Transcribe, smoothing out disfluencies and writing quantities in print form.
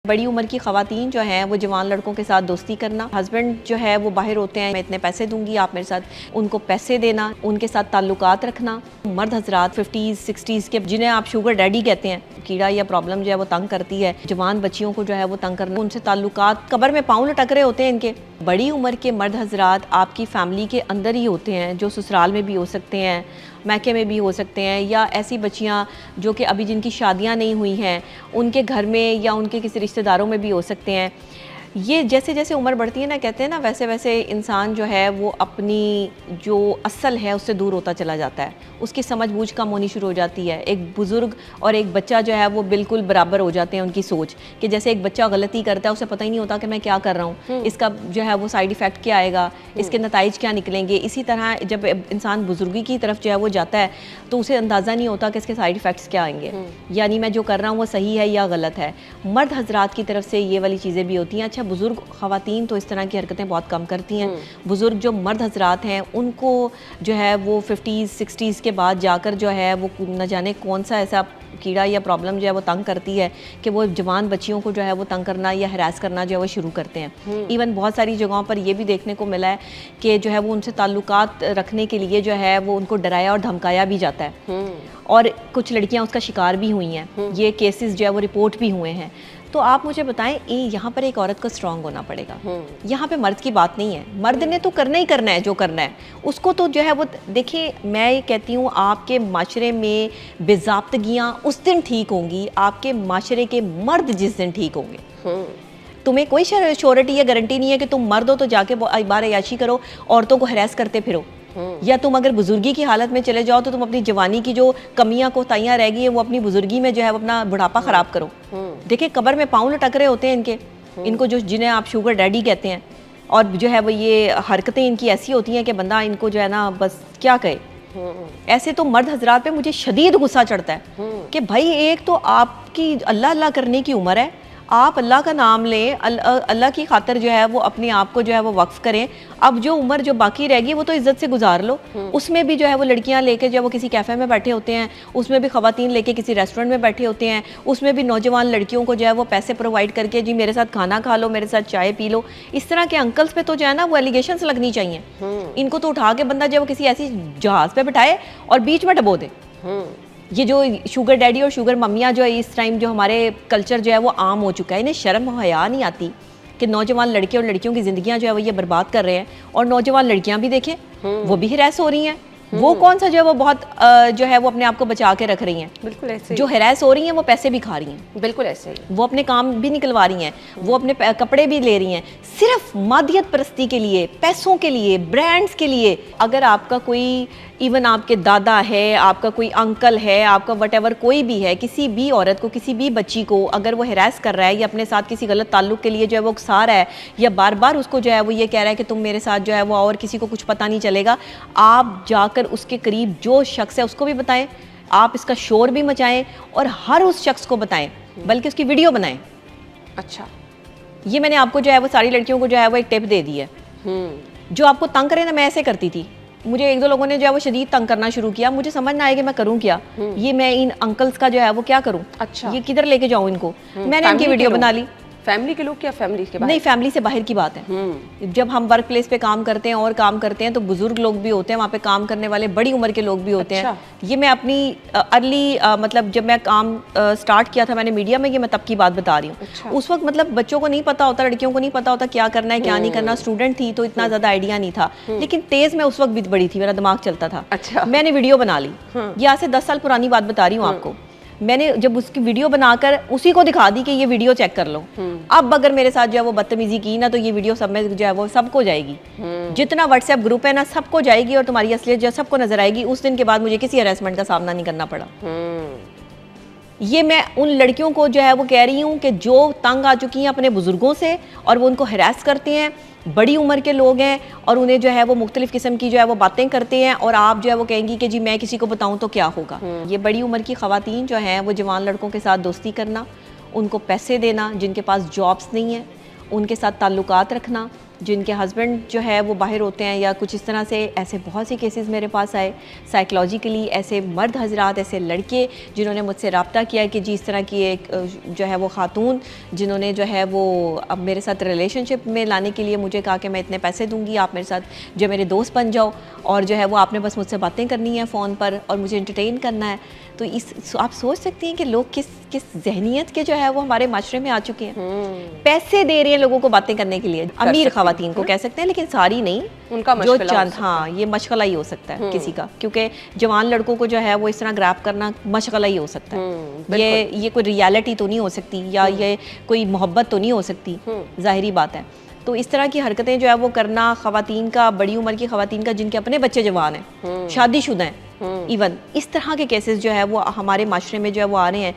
बड़ी उम्र की ख़वातीन जो हैं वो जवान लड़कों के साथ दोस्ती करना, हस्बैंड जो है वो बाहर होते हैं, मैं इतने पैसे दूंगी आप मेरे साथ, उनको पैसे देना, उनके साथ ताल्लुकात रखना। मर्द हजरात 50s 60s के जिन्हें आप शुगर डैडी कहते हैं, कीड़ा या प्रॉब्लम जो है वो तंग करती है, जवान बच्चियों को जो है वो तंग करना, उनसे ताल्लुकात कब्र में पाँव लटक रहे होते हैं इनके। बड़ी उम्र के मर्द हजरात आपकी फैमिली के अंदर ही होते हैं, जो ससुराल में भी हो सकते हैं, मैके में भी हो सकते हैं, या ऐसी बच्चियां जो कि अभी जिनकी शादियां नहीं हुई हैं उनके घर में या उनके किसी रिश्तेदारों में भी हो सकते हैं। ये जैसे जैसे उम्र बढ़ती है ना, कहते हैं ना, वैसे वैसे इंसान जो है वो अपनी जो असल है उससे दूर होता चला जाता है, उसकी समझ बूझ कम होनी शुरू हो जाती है। एक बुज़ुर्ग और एक बच्चा जो है वो बिल्कुल बराबर हो जाते हैं उनकी सोच, कि जैसे एक बच्चा गलती करता है उसे पता ही नहीं होता कि मैं क्या कर रहा हूँ, इसका जो है वो साइड इफ़ेक्ट क्या आएगा, इसके नताइज क्या निकलेंगे। इसी तरह जब इंसान बुजुर्गी की तरफ जो है वो जाता है तो उसे अंदाज़ा नहीं होता कि इसके साइड इफ़ेक्ट्स क्या आएंगे, यानी मैं जो कर रहा हूँ वो सही है या गलत है। मर्द हजरात की तरफ से ये वाली चीज़ें भी होती हैं। अच्छा, बुज़ुर्ग ख़वातीन तो इस तरह की हरकतें बहुत कम करती हैं। बुज़ुर्ग जो मर्द हजरात हैं उनको जो है वो 50s 60s के बाद जाकर जो है वो न जाने कौन सा ऐसा कीड़ा या प्रॉब्लम जो है वो तंग करती है कि वो जवान बच्चियों को जो है वो तंग करना या हरास करना जो है वो शुरू करते हैं। इवन बहुत सारी जगहों पर ये भी देखने को मिला है कि जो है वो उनसे ताल्लुकात रखने के लिए जो है वो उनको डराया और धमकाया भी जाता है, और कुछ लड़कियां उसका शिकार भी हुई हैं। ये केसेस जो है वो रिपोर्ट भी हुए हैं। तो आप मुझे बताएं, यहाँ पर एक औरत को स्ट्रांग होना पड़ेगा, यहाँ पे मर्द की बात नहीं है। मर्द ने तो करना ही करना है जो करना है उसको, तो जो है वो देखिए, मैं ये कहती हूँ आपके माशरे में बेज़ाब्तगियाँ उस दिन ठीक होंगी आपके माशरे के मर्द जिस दिन ठीक होंगे। तुम्हें कोई श्योरिटी या गारंटी नहीं है कि तुम मर्द हो तो जाके बार अयाशी करो, औरतों को हरास करते फिरो, या तुम अगर बुजुर्गी की हालत में चले जाओ तो तुम अपनी जवानी की जो कमियां कोताहियां रह गई है वो अपनी बुजुर्गी में जो है अपना बुढ़ापा खराब करो। देखिए, कब्र में पाँव लटक रहे होते हैं इनको जो जिन्हें आप शुगर डैडी कहते हैं, और जो है वो ये हरकतें इनकी ऐसी होती हैं कि बंदा इनको जो है ना बस क्या कहे। ऐसे तो मर्द हजरात पे मुझे शदीद गुस्सा चढ़ता है कि भाई, एक तो आपकी अल्लाह अल्लाह करने की उम्र है, आप अल्लाह का नाम लें, अल्लाह की खातिर जो है वो अपने आप को जो है वो वक्फ करें। अब जो उम्र जो बाकी रहेगी वो तो इज्जत से गुजार लो। उसमें भी जो है वो लड़कियां लेके जो है वो किसी कैफ़े में बैठे होते हैं, उसमें भी ख़वातीन लेके किसी रेस्टोरेंट में बैठे होते हैं, उसमें भी नौजवान लड़कियों को जो है वो पैसे प्रोवाइड करके जी मेरे साथ खाना खा लो, मेरे साथ चाय पी लो। इस तरह के अंकल्स पे तो जो है ना वो एलिगेशंस लगनी चाहिए। इनको तो उठा के बंदा जो है वो किसी ऐसी जहाज़ पे बिठाए और बीच में डबो दे। ये जो शुगर डैडी और शुगर मम्मियाँ जो है इस टाइम जो हमारे कल्चर जो है वो आम हो चुका है, इन्हें शर्म और हया नहीं आती कि नौजवान लड़के और लड़कियों की ज़िंदगियाँ जो है वो ये बर्बाद कर रहे हैं, और नौजवान लड़कियाँ भी देखें वो भी हिरास हो रही हैं। वो कौन सा जो है वो बहुत जो है वो अपने आप को बचा के रख रही हैं। बिल्कुल ऐसे जो हिरास हो रही हैं वो पैसे भी खा रही हैं, बिल्कुल ऐसे ही वो अपने काम भी निकलवा रही हैं, वो अपने कपड़े भी ले रही हैं, सिर्फ मादियत परस्ती के लिए, पैसों के लिए, ब्रांड्स के लिए। अगर आपका कोई इवन आपके दादा है, आपका कोई अंकल है, आपका वटेवर कोई भी है, किसी भी औरत को, किसी भी बच्ची को अगर वो हरास कर रहा है या अपने साथ किसी गलत ताल्लुक के लिए जो है वो उकसा रहा है, या बार बार उसको जो है वो ये कह रहा है कि तुम मेरे साथ जो है वो और किसी को कुछ पता नहीं चलेगा, आप जाकर उसके करीब जो शख्स है उसको भी बताएं, आप इसका शोर भी मचाएं और हर उस शख्स को बताएं, बल्कि उसकी वीडियो बनाएं। अच्छा, ये मैंने आपको जो है वो सारी लड़कियों को जो है वो एक टिप दे दी है। जो आपको तंग करे ना, मैं ऐसे करती थी, मुझे एक दो लोगों ने जो है वो शदीद तंग करना शुरू किया, मुझे समझ ना आया कि मैं करूं क्या। ये मैं इन अंकल्स का जो है वो क्या करूं, अच्छा, ये किधर लेके जाऊं इनको। मैंने इनकी वीडियो बना ली। फैमिली के लोग क्या फैमिली के बाहर? नहीं, फैमिली से बाहर की बात है। जब हम वर्क प्लेस पे काम करते हैं और काम करते हैं तो बुजुर्ग लोग भी होते हैं वहाँ पे, काम करने वाले बड़ी उम्र के लोग भी होते हैं। ये मैं अपनी अर्ली मतलब जब मैं काम स्टार्ट किया था मैंने मीडिया में, ये मैं तब की बात बता रही हूँ। उस वक्त मतलब बच्चों को नहीं पता होता, लड़कियों को नहीं पता होता क्या करना है क्या नहीं करना। स्टूडेंट थी तो इतना ज्यादा आइडिया नहीं था, लेकिन तेज मैं उस वक्त भी बड़ी थी, मेरा दिमाग चलता था। अच्छा, मैंने वीडियो बना ली। ये आज से 10 साल पुरानी बात बता रही हूँ आपको। मैंने जब उसकी वीडियो बनाकर उसी को दिखा दी कि ये वीडियो चेक कर लो, अब अगर मेरे साथ जो है वो बदतमीजी की ना तो ये वीडियो सब में जो है वो सबको जाएगी, जितना व्हाट्सएप ग्रुप है ना सबको जाएगी, और तुम्हारी असलियत जो सबको नजर आएगी। उस दिन के बाद मुझे किसी हरासमेंट का सामना नहीं करना पड़ा। ये मैं उन लड़कियों को जो है वो कह रही हूँ कि जो तंग आ चुकी हैं अपने बुजुर्गों से और वो उनको हरास करते हैं, बड़ी उम्र के लोग हैं और उन्हें जो है वो मुख्तलिफ किस्म की जो है वो बातें करते हैं, और आप जो है वो कहेंगी कि जी मैं किसी को बताऊं तो क्या होगा। ये बड़ी उम्र की ख़वातीन जो हैं वो जवान लड़कों के साथ दोस्ती करना, उनको पैसे देना, जिनके पास जॉब्स नहीं है उनके साथ ताल्लुकात रखना, जिनके हस्बैंड जो है वो बाहर होते हैं या कुछ इस तरह से, ऐसे बहुत से केसेस मेरे पास आए साइकोलॉजिकली। ऐसे मर्द हजरात, ऐसे लड़के जिन्होंने मुझसे रब्ता किया कि जी इस तरह की एक जो है वो खातून जिन्होंने जो है वो अब मेरे साथ रिलेशनशिप में लाने के लिए मुझे कहा कि मैं इतने पैसे दूंगी, आप मेरे साथ जो मेरे दोस्त बन जाओ, और जो है वो आपने बस मुझसे बातें करनी है फ़ोन पर और मुझे एंटरटेन करना है। तो इस आप सोच सकती हैं कि लोग किस जहनीत के जो है वो हमारे माशरे में आ चुके हैं। पैसे दे रहे हैं लोगों को बातें करने के लिए, अमीर खवातीन को कह सकते हैं, लेकिन सारी नहीं, उनका जो मशगला चंद, हाँ ये मशगला ही हो सकता है किसी का, क्योंकि जवान लड़कों को जो है वो इस तरह ग्रैब करना मशगला ही हो सकता है। ये कोई रियलिटी तो नहीं हो सकती, या ये कोई मोहब्बत तो नहीं हो सकती, जाहिरी बात है। तो इस तरह की हरकतें जो है वो करना खवातीन का, बड़ी उम्र की खवातीन का जिनके अपने बच्चे जवान हैं, शादीशुदा हैं, इवन इस तरह के केसेस जो है वो हमारे माशरे में जो है वो आ रहे हैं।